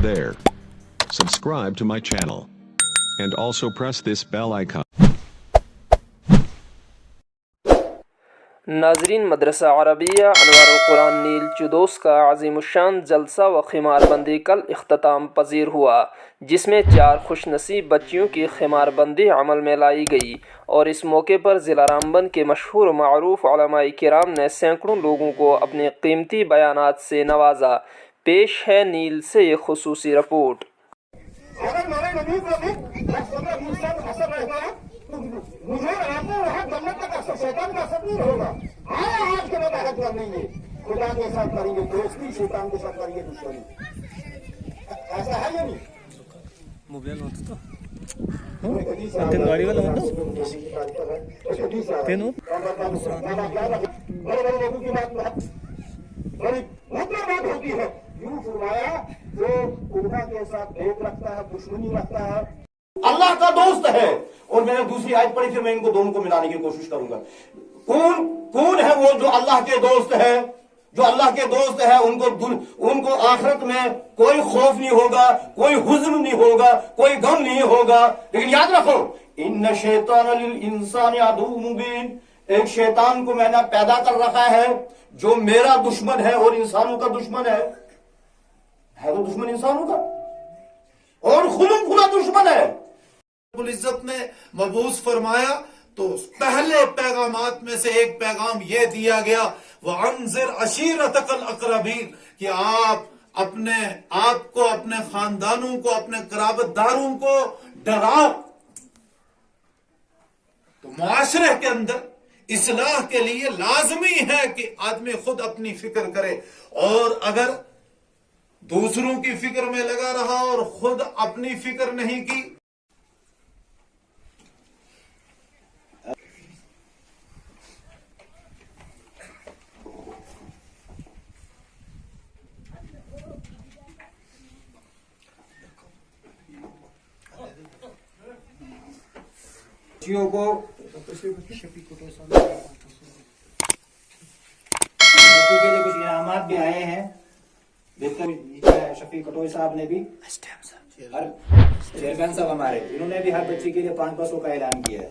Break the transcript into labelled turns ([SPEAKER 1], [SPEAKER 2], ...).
[SPEAKER 1] there. Subscribe to my channel. And also press this bell icon.
[SPEAKER 2] ناظرین، مدرسہ عربیہ انوار القرآن نیل چدوس کا عظیم الشان جلسہ و خمار بندی کل اختتام پذیر ہوا، جس میں 4 خوش نصیب بچیوں کی خمار بندی عمل میں لائی گئی، اور اس موقع پر ضلع رامبن کے مشہور و معروف علماء کرام نے سینکڑوں لوگوں کو اپنے قیمتی بیانات سے نوازا۔ پیش ہے نیل سے یہ خصوصی رپورٹ۔
[SPEAKER 3] مجھے آپ کو وہاں جنت تک اثر شیطان کا اثر نہیں ہوگا۔ آج کے بعد عہد کر لیں گے، خدا کے ساتھ کریں گے دوستی، شیطان کے ساتھ کریں گے دشمنی۔ ایسا ہے یا نہیں؟
[SPEAKER 4] موبائل ہوتا تو تین گاڑی والا ہوتا تین
[SPEAKER 3] بڑے بڑے لوگوں کی بات بڑی مطلب بات ہوتی ہے۔ یوں فرمایا جو خدا کے ساتھ بھید رکھتا ہے، دشمنی رکھتا ہے، اللہ کا دوست ہے۔ اور میں نے دوسری آیت پڑھی، پھر میں ان کو دونوں کو ملانے کی کوشش کروں گا۔ کون ہے وہ جو اللہ کے دوست ہے؟ جو اللہ کے دوست ہے ان کو آخرت میں کوئی خوف نہیں ہوگا، کوئی حزن نہیں ہوگا، کوئی غم نہیں ہوگا۔ لیکن یاد رکھو، ان شیطان للانسان عدو مبین، ایک شیطان کو میں نے پیدا کر رکھا ہے جو میرا دشمن ہے اور انسانوں کا دشمن ہے تو دشمن انسانوں کا اور خلم کھلا دشمن ہے۔
[SPEAKER 5] العزت نے مبعوث فرمایا تو پہلے پیغامات میں سے ایک پیغام یہ دیا گیا، وَأَنذِرْ عَشِيرَتَكَ الْأَقْرَبِينَ، کہ آپ کو، اپنے خاندانوں کو، اپنے قرابت داروں کو ڈراؤ۔ تو معاشرے کے اندر اصلاح کے لیے لازمی ہے کہ آدمی خود اپنی فکر کرے، اور اگر دوسروں کی فکر میں لگا رہا اور خود اپنی فکر نہیں کی،
[SPEAKER 6] بچیوں کو کچھ انعامات بھی آئے ہیں، شفیق کٹوئی صاحب نے بھی، چیئرمین صاحب ہمارے، انہوں نے بھی ہر بچی کے لیے 500 کا اعلان کیا ہے۔